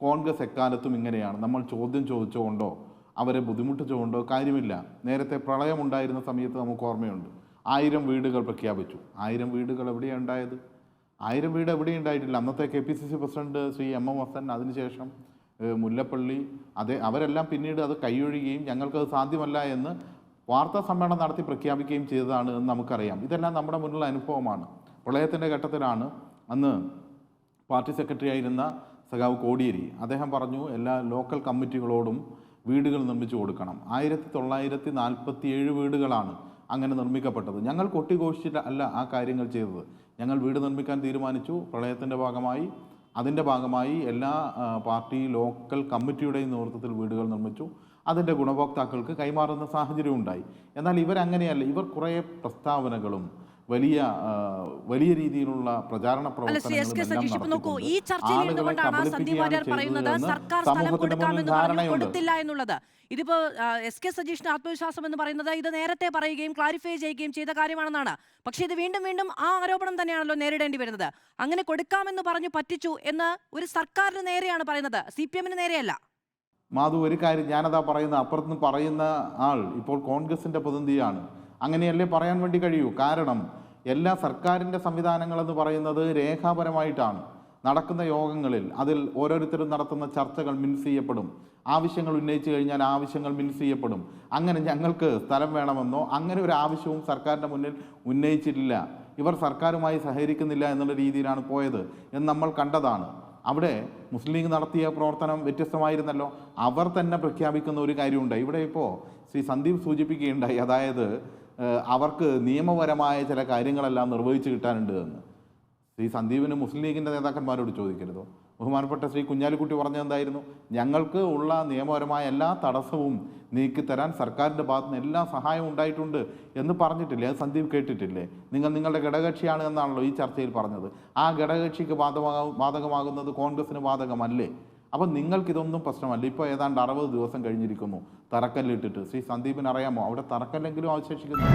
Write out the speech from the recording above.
കോൺഗ്രസ് എക്കാലത്തും ഇങ്ങനെയാണ്. നമ്മൾ ചോദ്യം ചോദിച്ചുകൊണ്ടോ അവരെ ബുദ്ധിമുട്ടിച്ചുകൊണ്ടോ കാര്യമില്ല. നേരത്തെ പ്രളയമുണ്ടായിരുന്ന സമയത്ത് നമുക്ക് ഓർമ്മയുണ്ട്, 1000 വീടുകൾ പ്രഖ്യാപിച്ചു. 1000 വീടുകൾ എവിടെയാണ് ഉണ്ടായത്? 1000 വീട് എവിടെയും ഉണ്ടായിട്ടില്ല. അന്നത്തെ KPCC president Shri MM Hasan, അതിനുശേഷം മുല്ലപ്പള്ളി, അവരെല്ലാം പിന്നീട് അത് കൈയൊഴിയുകയും ഞങ്ങൾക്കത് സാധ്യമല്ല എന്ന് വാർത്താ സമ്മേളനം നടത്തി പ്രഖ്യാപിക്കുകയും ചെയ്തതാണ് എന്ന് നമുക്കറിയാം. ഇതെല്ലാം നമ്മുടെ മുന്നിലുള്ള അനുഭവമാണ്. പ്രളയത്തിൻ്റെ ഘട്ടത്തിലാണ് അന്ന് പാർട്ടി സെക്രട്ടറി ആയിരുന്ന സഖാവ് കോടിയേരി അദ്ദേഹം പറഞ്ഞു, എല്ലാ ലോക്കൽ കമ്മിറ്റികളോടും വീടുകൾ നിർമ്മിച്ചു കൊടുക്കണം. 1947 വീടുകളാണ് അങ്ങനെ നിർമ്മിക്കപ്പെട്ടത്. ഞങ്ങൾ കൊട്ടിഘോഷിച്ചിട്ട് അല്ല ആ കാര്യങ്ങൾ ചെയ്തത്. ഞങ്ങൾ വീട് നിർമ്മിക്കാൻ തീരുമാനിച്ചു. പ്രളയത്തിൻ്റെ അതിൻ്റെ ഭാഗമായി എല്ലാ പാർട്ടി ലോക്കൽ കമ്മിറ്റിയുടെയും നേതൃത്വത്തിൽ വീടുകൾ നിർമ്മിച്ചു. അതിൻ്റെ ഗുണഭോക്താക്കൾക്ക് കൈമാറുന്ന സാഹചര്യം ഉണ്ടായി. എന്നാൽ ഇവരങ്ങനെയല്ല. ഇവർ കുറേ പ്രസ്താവനകളും വലിയ രീതിയിലുള്ള പ്രചാരണ എന്നുള്ളത്. ഇതിപ്പോ SK സജീഷിന്റെ ആത്മവിശ്വാസം എന്ന് പറയുന്നത് ഇത് നേരത്തെ പറയുകയും ക്ലാരിഫൈ ചെയ്യുകയും ചെയ്ത കാര്യമാണെന്നാണ്. പക്ഷേ ഇത് വീണ്ടും വീണ്ടും ആ ആരോപണം തന്നെയാണല്ലോ നേരിടേണ്ടി വരുന്നത്. അങ്ങനെ കൊടുക്കാമെന്ന് പറഞ്ഞു പറ്റിച്ചു എന്ന് ഒരു സർക്കാരിന് നേരെയാണ് പറയുന്നത്, CPM-ന് നേരെയല്ല. മാധു, ഒരു കാര്യം ഞാനതാ പറയുന്നത്, അപ്പുറത്തുനിന്ന് പറയുന്ന ആൾ ഇപ്പോൾ കോൺഗ്രസിൻ്റെ പ്രതിനിധിയാണ്. അങ്ങനെയല്ലേ പറയാൻ വേണ്ടി കഴിയൂ. കാരണം എല്ലാ സർക്കാരിൻ്റെ സംവിധാനങ്ങളെന്ന് പറയുന്നത് രേഖാപരമായിട്ടാണ്. നടക്കുന്ന യോഗങ്ങളിൽ അതിൽ ഓരോരുത്തരും നടത്തുന്ന ചർച്ചകൾ മിൻസ് ചെയ്യപ്പെടും. ആവശ്യങ്ങൾ ഉന്നയിച്ചു കഴിഞ്ഞാൽ ആവശ്യങ്ങൾ മിൻസ് ചെയ്യപ്പെടും. അങ്ങനെ ഞങ്ങൾക്ക് സ്ഥലം വേണമെന്നോ അങ്ങനെ ഒരു ആവശ്യവും സർക്കാരിൻ്റെ മുന്നിൽ ഉന്നയിച്ചിട്ടില്ല. ഇവർ സർക്കാരുമായി സഹകരിക്കുന്നില്ല എന്നുള്ള രീതിയിലാണ് പോയത് എന്ന് നമ്മൾ കണ്ടതാണ്. അവിടെ മുസ്ലിം ലീഗ് നടത്തിയ പ്രവർത്തനം വ്യത്യസ്തമായിരുന്നല്ലോ. അവർ തന്നെ പ്രഖ്യാപിക്കുന്ന ഒരു കാര്യമുണ്ട്. ഇവിടെ ഇപ്പോൾ ശ്രീ സന്ദീപ് സൂചിപ്പിക്കുകയുണ്ടായി, അതായത് അവർക്ക് നിയമപരമായ ചില കാര്യങ്ങളെല്ലാം നിർവഹിച്ച് കിട്ടാനുണ്ട് എന്ന്. ശ്രീ സന്ദീപിന് മുസ്ലിം ലീഗിൻ്റെ നേതാക്കന്മാരോട് ചോദിക്കരുതോ? ബഹുമാനപ്പെട്ട ശ്രീ കുഞ്ഞാലിക്കുട്ടി പറഞ്ഞെന്തായിരുന്നു? ഞങ്ങൾക്ക് ഉള്ള നിയമപരമായ എല്ലാ തടസ്സവും നീക്കിത്തരാൻ സർക്കാരിൻ്റെ ഭാഗത്ത് നിന്ന് എല്ലാ സഹായവും ഉണ്ടായിട്ടുണ്ട് എന്ന് പറഞ്ഞിട്ടില്ലേ? അത് സന്ദീപ് കേട്ടിട്ടില്ലേ? നിങ്ങളുടെ ഘടകകക്ഷിയാണ് എന്നാണല്ലോ ഈ ചർച്ചയിൽ പറഞ്ഞത്. ആ ഘടകകക്ഷിക്ക് ബാധകമാകുന്നത് കോൺഗ്രസിന് ബാധകമല്ലേ? അപ്പം നിങ്ങൾക്കിതൊന്നും പ്രശ്നമല്ല. ഇപ്പോൾ ഏതാണ്ട് 60 ദിവസം കഴിഞ്ഞിരിക്കുന്നു തറക്കല്ലിട്ടിട്ട്. ശ്രീ സന്ദീപിന് അറിയാമോ അവിടെ തറക്കല്ലെങ്കിലും അവശേഷിക്കുന്നു?